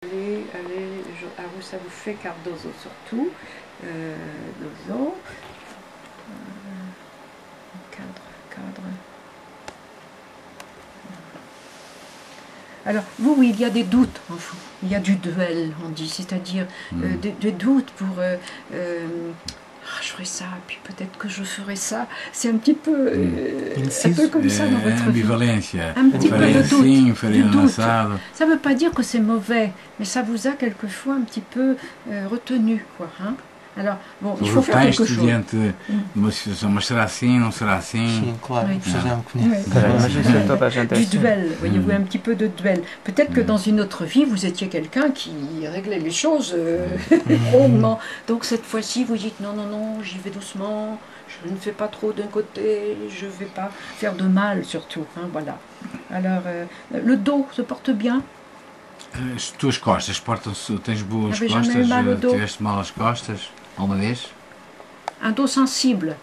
Allez, ah, vous, ça vous fait Cardozo surtout. Dozo. Cadre. Alors, vous, il y a des doutes en vous. Il y a du duel, on dit, c'est-à-dire des doutes pour... je ferai ça, puis peut-être que je ferai ça. C'est un petit peu, un peu comme ça dans votre vie. Un petit peu de doute. Du doute. Ça ne veut pas dire que c'est mauvais, mais ça vous a quelquefois un petit peu retenu, quoi. Hein? Alors, bon, il faut faire quelque chose. Mas será assim, não será assim? Sim, claro, Oui. já me conhece. Du duel, voyez-vous, un petit peu de duel. Peut-être que dans une autre vie, vous étiez quelqu'un qui réglait les choses rondement. Donc cette fois-ci, vous dites non, j'y vais doucement, je ne fais pas trop d'un côté, je ne vais pas faire de mal surtout. Hein, voilà. Alors, le dos se porte bien. As tuas costas portam-se, tens boas costas, tiveste mal as costas alguma vez? Un dos sensible.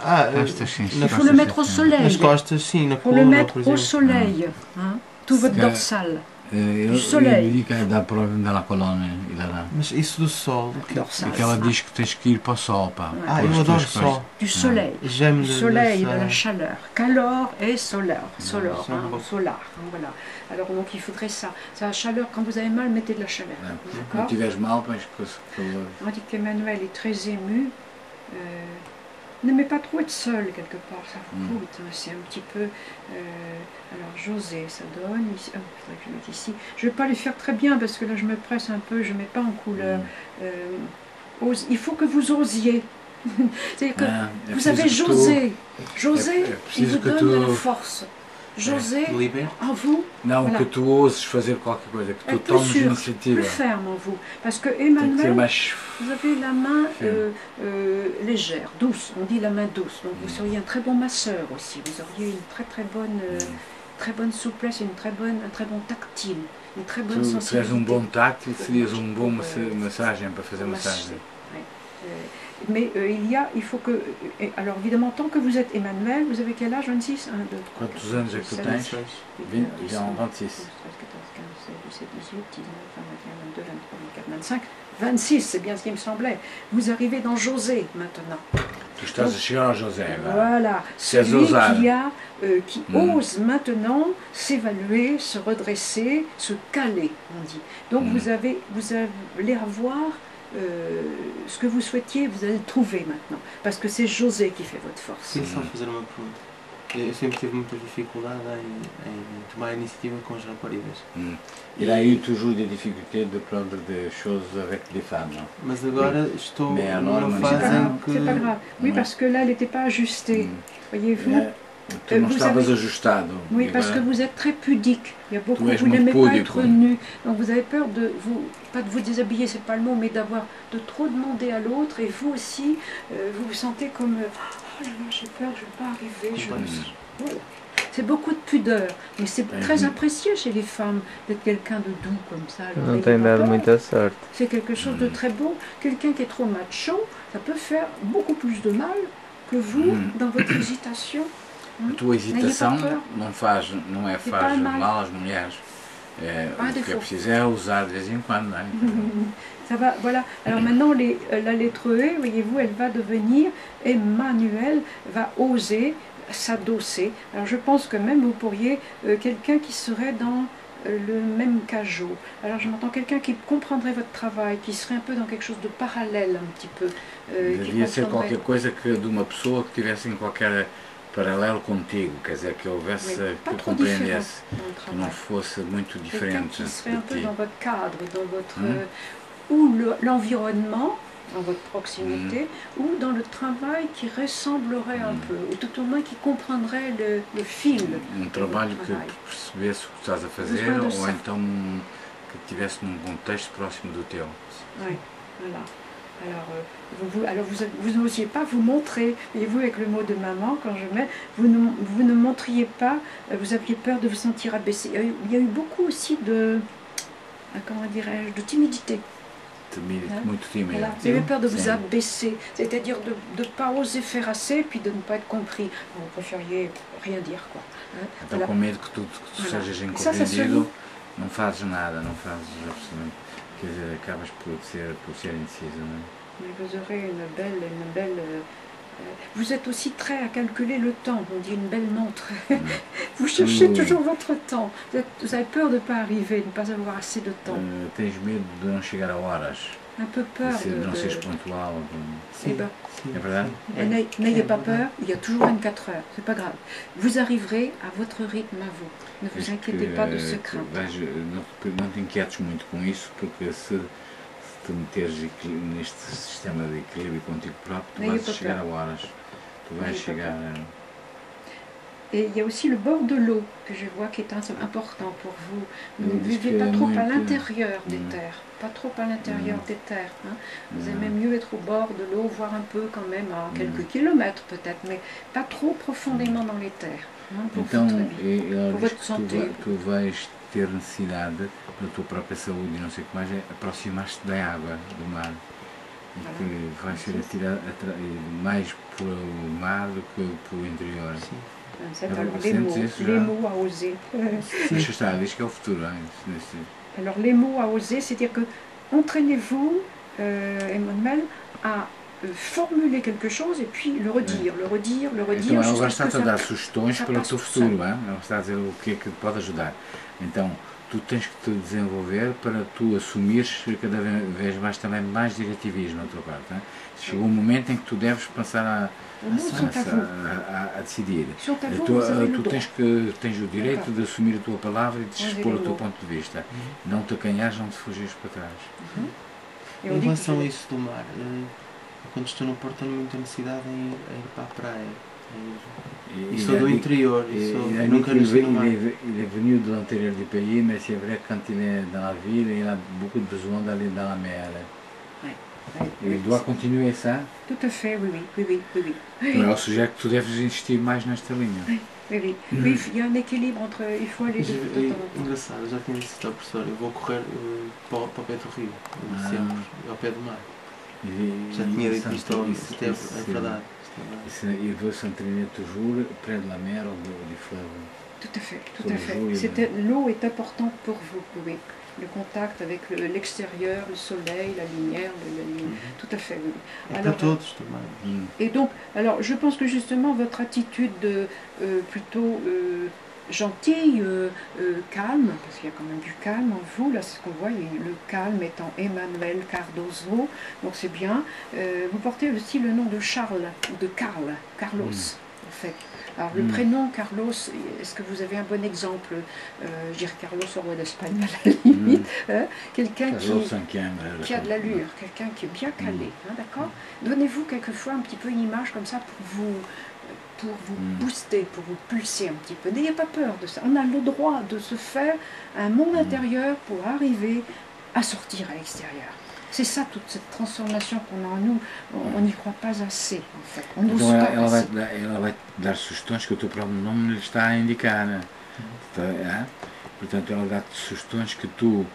Il faut le mettre au soleil. Nas costas, sim, na Il faut le mettre au soleil. Hein, tout votre dorsal. Du soleil. Eu digo que dá para vir da colônia e lá. Mas isso do sol, É que ela diz que tens que ir para o sol, pá. eu adoro sol. Du soleil. J'aime du soleil, de la chaleur. Calor et solar. Solar. Voilà. Alors donc il faudrait ça. C'est la chaleur, quand vous avez mal, mettez de la chaleur. Quand tu tiveres mal, parce que... On dit qu'Emmanuel est très ému. N'aimez pas trop être seul quelque part, ça vous coûte. C'est un petit peu... alors José, ça donne ici. Oh, il faudrait que je mette ici. Je ne vais pas les faire très bien parce que là je me presse un peu, je ne mets pas en couleur. Il faut que vous osiez. C'est-à-dire que vous avez José. José, il vous donne de la force. José, en vous, não, voilà. Que tu oses fazer qualquer coisa, que tu tomes initiative. Plus ferme en vous. Parce que Emmanuel, vous avez la main légère, douce, on dit la main douce. Donc vous seriez un très bon masseur aussi. Vous auriez une très bonne souplesse, un très bon tactile, une très bonne sensibilité. Tu és bon tactile, serias bon massagem para fazer massagem. Mais il faut que... Alors évidemment, tant que vous êtes Emmanuel, vous avez quel âge? 26? 1, 2, 3, Quantos anos é que tu tens? 26. 13, 14, 15, 16, 17, 18, 19, 20, 21, 22, 23, 24, 25. 26, c'est bien ce qui me semblait. Vous arrivez dans José maintenant. Tu estás a chegar a José. Voilà. Celui qui ose maintenant s'évaluer, se redresser, se caler, on dit. Donc vous allez avoir... ce que vous souhaitiez, vous allez le trouver maintenant. Parce que c'est José qui fait votre force. Sim, só fazer uma pergunta. Eu sempre tive muita dificuldade em tomar a initiative com as raparigas. Il a eu toujours des difficultés de prendre des choses avec les femmes. Mas agora estou numa fase em que... C'est pas grave. Oui, parce que là, elle n'était pas ajustée. Voyez-vous. Tu não estavas ajustado. Oui, parce que vous êtes très pudique. Il y a beaucoup, vous n'aimez pas être nu. Donc vous avez peur de vous, pas de vous déshabiller, c'est pas le mot, mais de trop demander à l'autre. Et vous aussi, vous vous sentez comme, oh là là, j'ai peur, je ne vais pas arriver. Voilà. C'est beaucoup de pudeur, mais c'est très apprécié chez les femmes d'être quelqu'un de doux comme ça. Não tem dado muita sorte. C'est quelque chose de très beau. Quelqu'un qui est trop macho, ça peut faire beaucoup plus de mal que vous dans votre hésitation. A tua hesitação não faz mal às mulheres. O que é preciso é usar de vez em quando. Não é? Ça va, voilà. Alors maintenant, la lettre E, voyez-vous, elle va devenir, Emmanuel va oser s'adosser. Alors je pense que même vous pourriez, quelqu'un qui serait dans le même cajot. Alors je m'entends quelqu'un qui comprendrait votre travail, qui serait un peu dans quelque chose de parallèle un petit peu. Devia ser qualquer coisa de uma pessoa que tivesse em qualquer paralelo contigo, quer dizer, que houvesse, que compreendesse, que não fosse muito diferente. Qui serait un peu dans votre cadre, dans votre, ou l'environnement, dans votre proximité, ou dans le travail qui ressemblerait un peu, ou tout au moins qui comprendrait le fil. Trabalho que percebesse o que estás a fazer, ou então que estivesse num contexto próximo do teu. Oui, voilà. Alors, vous n'osiez pas vous montrer, voyez-vous, avec le mot de maman, quand je mets, vous ne montriez pas, vous aviez peur de vous sentir abaissé. Il y a eu beaucoup aussi de, comment dirais-je, de timidité. Muito tímida. Voilà. Vous avez peur de vous abaisser, c'est-à-dire de ne pas oser faire assez, puis de ne pas être compris. Vous préfériez rien dire, quoi. Então, com medo que tu sejas incompreendido, não fazes nada, não fazes absolutamente, quer dizer, acabas por ser indeciso, não é? Mais vous aurez une belle vous êtes aussi très à calculer le temps, on dit une belle montre. Vous cherchez toujours votre temps. Vous avez peur de ne pas arriver, de ne pas avoir assez de temps. Tens medo de não chegar a horas. Un peu peur de não seres pontual. Eh ben, é verdade? N'ayez pas peur, il y a toujours 24 heures, c'est pas grave. Vous arriverez à votre rythme à vous. Ne vous inquiétez pas de ce crainte. Não te inquietes muito com isso, porque se te meteres neste sistema de equilíbrio contigo próprio, tu vais chegar a horas. Tu vais chegar a... Et il y a aussi le bord de l'eau que je vois qui est important pour vous. Ne vivez pas trop à l'intérieur des terres. Pas trop à l'intérieur des terres. Hein. Vous aimez mieux être au bord de l'eau, voir un peu quand même à quelques kilomètres peut-être, mais pas trop profondément dans les terres. Hein, pour então, votre vie, pour votre santé. Tu vais ter necessidade da tua própria saúde e não sei o que mais, é aproximar-te da água, do mar. E que vai ser atirado mais pelo mar do que pelo interior. Sim. Les mots à oser. Deixa estar, diz que é o futuro. Alors les mots à oser, c'est-à-dire que entraînez-vous, Emmanuel, à formuler quelque chose et puis le redire. Então ela agora está-te a dar sugestões para o teu futuro, ela está a dizer o que é que te pode ajudar. Então tu tens que te desenvolver para tu assumires cada vez mais também mais diretivismo na tua parte. Hein? Chegou um momento em que tu deves passar a decidir. Tu tens o direito de assumir a tua palavra e de expor o teu ponto de vista. Não te acanhares, não te fugires para trás. Em relação a isso do mar, quando estou no Porto tenho muita necessidade em ir para a praia. Et sou do interior, nunca nasci no mar. Il est venu de l'intérieur du pays, mais c'est vrai que quand il est dans la ville, il a beaucoup besoin d'aller dans la mer. Il doit continuer ça? Tout à fait, oui. Então ela sugere que tu deves insistir mais nesta linha. Oui, il y a un équilibre entre... Il faut aller de temps en temps. Engraçado, eu já tinha dito ao professor, eu vou correr para o pé do rio, sempre, ao pé do mar. Já tinha dito isto ao tempo, é verdade. Il veut s'entraîner toujours près de la mer ou du fleuve. Tout à fait. L'eau est importante pour vous, oui. Le contact avec l'extérieur, le soleil, la lumière, tout à fait, oui. Alors, et donc, alors, je pense que justement votre attitude plutôt gentille, calme, parce qu'il y a quand même du calme en vous, là c'est ce qu'on voit, le calme étant Emmanuel Cardoso, donc c'est bien. Vous portez aussi le nom de Charles, ou de Carlos, en fait. Alors le prénom Carlos, est-ce que vous avez un bon exemple? Je dirais Carlos au roi d'Espagne à la limite, quelqu'un qui a de l'allure, quelqu'un qui est bien calé, hein, d'accord? Donnez-vous quelquefois un petit peu une image comme ça pour vous booster, pour vous pulser un petit peu. N'ayez pas peur de ça. On a le droit de se faire un monde intérieur pour arriver à sortir à l'extérieur. C'est ça, toute cette transformation qu'on a en nous, on n'y croit pas assez, en fait. On n'ose pas assez. Ela vai dar sugestões que o teu próprio nome lhe está a indicar. Portanto, ela dá-te sugestões que tu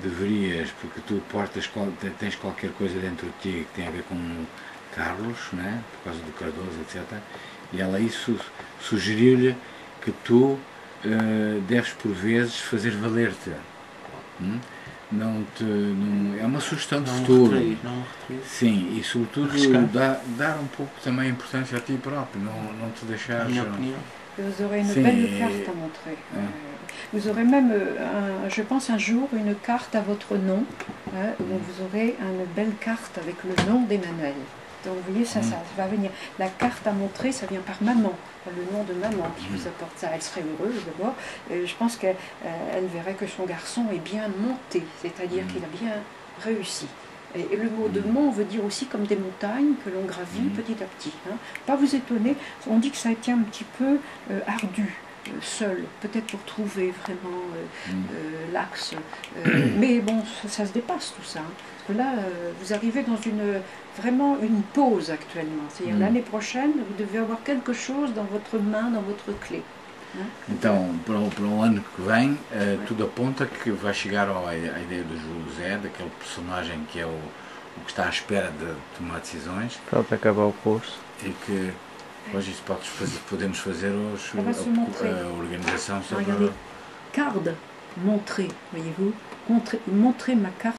deverias, porque tu tens qualquer coisa dentro de ti que tem a ver com Carlos, né? Por causa do Cardoso, etc. E ela isso sugeriu-lhe que tu deves por vezes fazer valer-te. É uma sugestão de futuro. Sim, e sobretudo dar um pouco também importância a ti próprio, não te deixar. Vous aurez une belle carte à montrer. Vous aurez même, je pense un jour, une carte à votre nom, où vous aurez une belle carte avec le nom d'Emmanuel. Donc vous voyez, ça va venir. La carte à montrer, ça vient par maman, le nom de maman qui vous apporte ça. Elle serait heureuse d'abord. Je pense qu'elle verrait que son garçon est bien monté, c'est-à-dire qu'il a bien réussi. Et le mot de mont veut dire aussi comme des montagnes que l'on gravit petit à petit. Hein. Pas vous étonner, on dit que ça a été un petit peu ardu. Seul, peut-être pour trouver vraiment l'axe. Mais bon, ça se dépasse tout ça. Hein. Parce que là, vous arrivez dans vraiment une pause actuellement. C'est-à-dire l'année prochaine, vous devez avoir quelque chose dans votre main, dans votre clé. Hein. Então, para o ano que vem, tudo aponta que vai chegar à ideia do José, daquele personagem que é o que está à espera de tomar decisões. Pronto, acabar o curso. E que hoje isso podemos fazer a organização sobre... Card. montrer, voyez-vous, montrer ma carte.